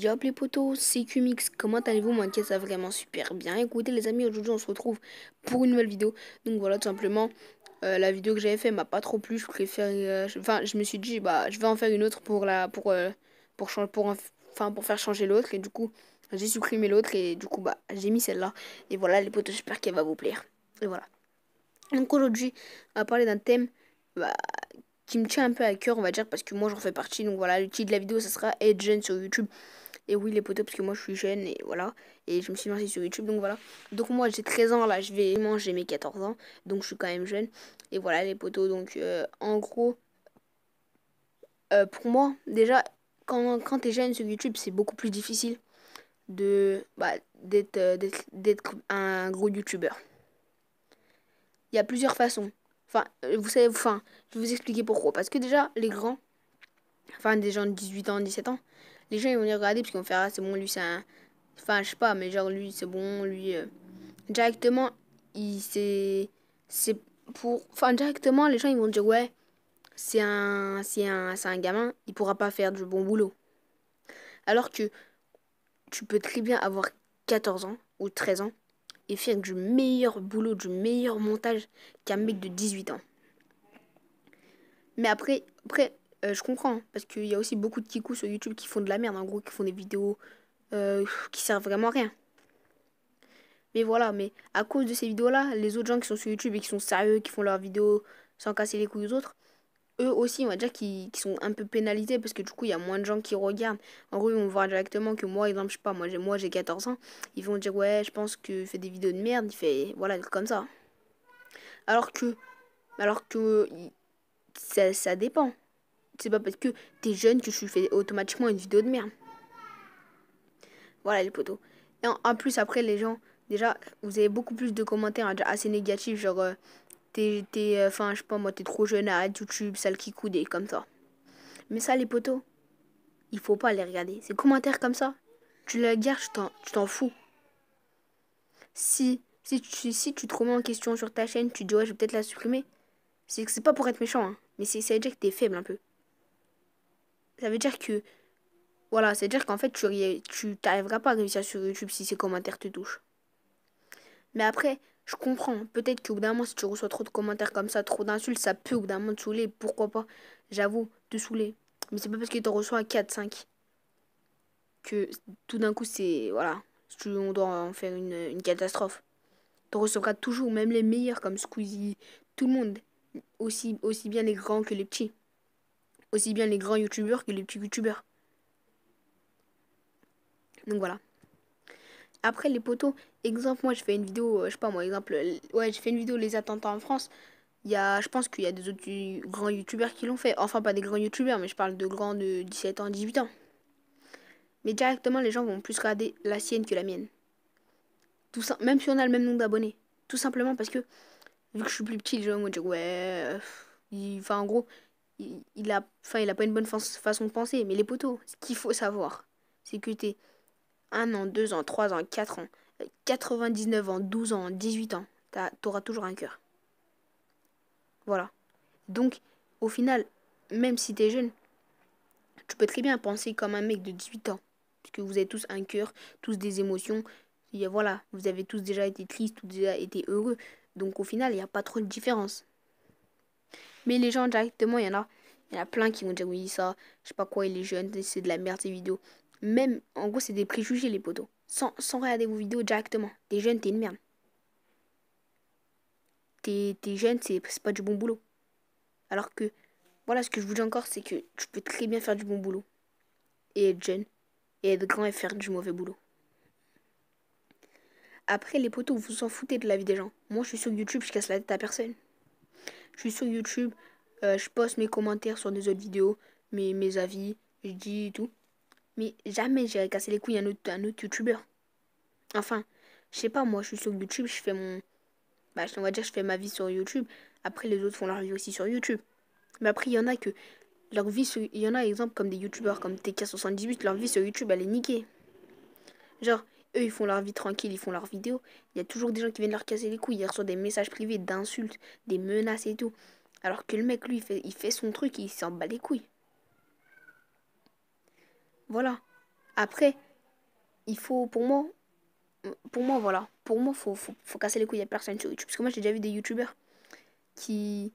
Diop les potos, c'est QMix, comment allez-vous? Moi, ça va vraiment super bien. Écoutez les amis, aujourd'hui on se retrouve pour une nouvelle vidéo. Donc voilà, tout simplement, la vidéo que j'avais fait m'a pas trop plu. Je préfère, enfin, je me suis dit, bah, je vais en faire une autre pour faire changer l'autre. Et du coup, j'ai supprimé l'autre et du coup, bah, j'ai mis celle-là. Et voilà les potos, j'espère qu'elle va vous plaire. Et voilà. Donc aujourd'hui, on va parler d'un thème, bah, qui me tient un peu à cœur, on va dire, parce que moi j'en fais partie. Donc voilà, le titre de la vidéo, ça sera Être jeune sur YouTube. Et oui, les potos, parce que moi je suis jeune et voilà. Et je me suis lancée sur YouTube, donc voilà. Donc moi j'ai 13 ans, là je vais manger mes 14 ans. Donc je suis quand même jeune. Et voilà les potos, donc en gros, pour moi, déjà, quand t'es jeune sur YouTube, c'est beaucoup plus difficile d'être un gros YouTuber. Il y a plusieurs façons. Enfin, vous savez, enfin, je vais vous expliquer pourquoi. Parce que déjà, les grands, enfin des gens de 18 ans, 17 ans, les gens ils vont les regarder parce qu'ils vont faire, ah c'est bon, lui c'est un... Enfin, je sais pas, mais genre lui c'est bon, lui... directement, il c'est pour... Enfin, directement, les gens ils vont dire, ouais, c'est un gamin, il pourra pas faire du bon boulot. Alors que tu peux très bien avoir 14 ans ou 13 ans et faire du meilleur boulot, du meilleur montage qu'un mec de 18 ans. Mais après, je comprends, parce qu'il y a aussi beaucoup de kikous sur YouTube qui font de la merde, en gros, qui font des vidéos qui servent vraiment à rien. Mais voilà, mais à cause de ces vidéos-là, les autres gens qui sont sur YouTube et qui sont sérieux, qui font leurs vidéos sans casser les couilles aux autres, eux aussi, on va dire qu'ils sont un peu pénalisés parce que du coup, il y a moins de gens qui regardent. En gros, ils vont voir directement que moi, exemple, je sais pas, moi j'ai 14 ans, ils vont dire, ouais, je pense qu'il fait des vidéos de merde, il fait, voilà, comme ça. Alors que, alors que ça dépend. C'est pas parce que t'es jeune que tu fais automatiquement une vidéo de merde. Voilà les potos. Et en plus, après, les gens, déjà, vous avez beaucoup plus de commentaires déjà assez négatifs, genre, enfin, je sais pas moi, t'es trop jeune, arrête YouTube, sale qui coudé, comme ça. Mais ça, les potos, il faut pas les regarder. Ces commentaires comme ça, tu les regardes, tu t'en fous. Si tu te remets en question sur ta chaîne, tu te dis, ouais, je vais peut-être la supprimer, c'est que c'est pas pour être méchant, hein, mais ça veut dire que t'es faible un peu. Ça veut dire que Voilà, c'est-à-dire qu'en fait, tu t'arriveras pas à réussir sur YouTube si ces commentaires te touchent. Mais après, je comprends. Peut-être qu'au bout d'un moment, si tu reçois trop de commentaires comme ça, trop d'insultes, ça peut au bout d'un moment te saouler. Pourquoi pas, j'avoue, te saouler. Mais c'est pas parce que tu en reçois 4 5 que tout d'un coup, c'est... Voilà, on doit en faire une catastrophe. Tu recevras toujours, même les meilleurs comme Squeezie, tout le monde. Aussi bien les grands que les petits. Aussi bien les grands youtubeurs que les petits youtubeurs. Donc voilà. Après, les potos, exemple, moi, je fais une vidéo, je sais pas moi, exemple, ouais, j'ai fait une vidéo Les attentats en France. Je pense qu'il y a des autres grands youtubeurs qui l'ont fait. Enfin, pas des grands youtubeurs, mais je parle de grands de 17 ans, 18 ans. Mais directement, les gens vont plus regarder la sienne que la mienne. Même si on a le même nombre d'abonnés. Tout simplement parce que, vu que je suis plus petit, les gens vont dire, ouais, enfin, en gros, il a pas une bonne façon de penser. Mais les potos, ce qu'il faut savoir, c'est que t'es 1 an, 2 ans, 3 ans, 4 ans, 99 ans, 12 ans, 18 ans, t'auras toujours un cœur. Voilà. Donc, au final, même si t'es jeune, tu peux très bien penser comme un mec de 18 ans. Puisque vous avez tous un cœur, tous des émotions. Voilà, vous avez tous déjà été tristes, tous déjà été heureux. Donc, au final, il n'y a pas trop de différence. Mais les gens, directement, il y en a plein qui vont dire oui, ça, je sais pas quoi, il est jeune, c'est de la merde ces vidéos. Même, en gros, c'est des préjugés, les potos. Sans regarder vos vidéos directement. T'es jeune, t'es une merde. T'es jeune, c'est pas du bon boulot. Alors que, voilà, ce que je vous dis encore, c'est que tu peux très bien faire du bon boulot et être jeune, et être grand et faire du mauvais boulot. Après, les potos, vous s'en foutez de la vie des gens. Moi, je suis sur YouTube, je casse la tête à personne. Je suis sur YouTube, je poste mes commentaires sur des autres vidéos, mes avis, je dis tout. Mais jamais j'irai casser les couilles à un autre YouTuber. Enfin, je sais pas, moi, je suis sur YouTube, je fais mon... Bah, on va dire, je fais ma vie sur YouTube. Après, les autres font leur vie aussi sur YouTube. Mais après, il y en a que il y en a, exemple, comme des youtubeurs comme TK78, leur vie sur YouTube, elle est niquée. Genre, eux, ils font leur vie tranquille, ils font leurs vidéos. Il y a toujours des gens qui viennent leur casser les couilles. Ils reçoivent des messages privés d'insultes, des menaces et tout. Alors que le mec, lui, il fait son truc, il s'en bat les couilles. Voilà. Après, il faut, voilà. Pour moi, faut casser les couilles à personne sur YouTube. Parce que moi, j'ai déjà vu des YouTubeurs qui,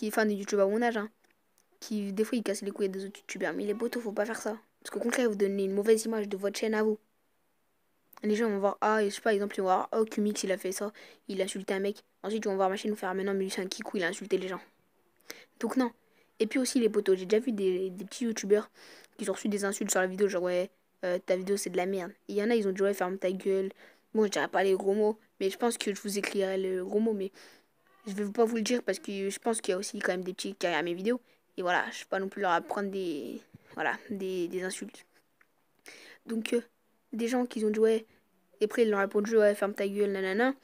enfin, des YouTubeurs à mon âge, hein, qui, des fois, ils cassent les couilles à des autres YouTubeurs. Mais les potos, faut pas faire ça. Parce qu'au contraire, vous donnez une mauvaise image de votre chaîne à vous. Les gens vont voir, ah, je sais pas, exemple, ils vont voir, oh, Kumix, il a fait ça, il a insulté un mec. Ensuite, ils vont voir ma chaîne, nous faire, mais non, mais lui, c'est un kikou, il a insulté les gens. Donc, non. Et puis aussi, les potos, j'ai déjà vu des petits youtubeurs qui ont reçu des insultes sur la vidéo, genre, ouais, ta vidéo, c'est de la merde. Il y en a, ils ont dit, ouais, ferme ta gueule. Bon, je dirais pas les gros mots, mais je pense que je vous écrirai le gros mot, mais je vais pas vous le dire parce que je pense qu'il y a aussi quand même des petits qui regardent mes vidéos. Et voilà, je vais pas non plus leur apprendre voilà, des insultes. Donc, des gens qui ont dit, ouais, et après, ils leur ont répondu, ouais, ferme ta gueule, nanana.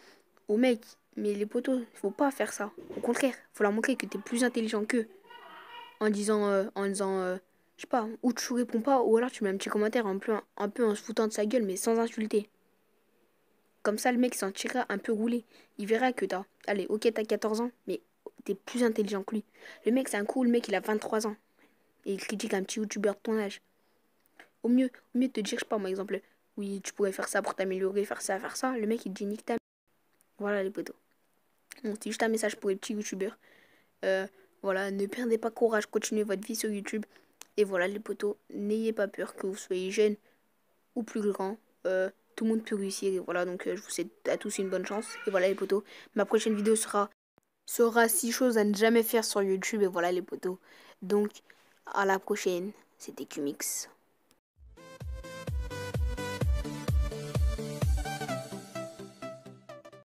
Au mec, mais les potos, faut pas faire ça. Au contraire, faut leur montrer que t'es plus intelligent qu'eux. En disant, je sais pas, ou tu réponds pas, ou alors tu mets un petit commentaire un peu en se foutant de sa gueule, mais sans insulter. Comme ça, le mec s'en tirera un peu roulé. Il verra que allez, ok, t'as 14 ans, mais t'es plus intelligent que lui. Le mec, c'est un coup, le mec, il a 23 ans. Et il critique un petit youtubeur de ton âge. Au mieux de te dire, je sais pas, moi, exemple, oui, tu pourrais faire ça pour t'améliorer, faire ça. Le mec, il te dit nique ta. Voilà, les potos. Bon, c'est juste un message pour les petits youtubeurs. Euh, voilà, ne perdez pas courage, continuez votre vie sur YouTube. Et voilà, les potos, n'ayez pas peur que vous soyez jeune ou plus grand. Tout le monde peut réussir. Et voilà, donc je vous souhaite à tous une bonne chance. Et voilà, les potos, ma prochaine vidéo sera 6 choses à ne jamais faire sur YouTube. Et voilà, les potos. Donc, à la prochaine. C'était Qmix.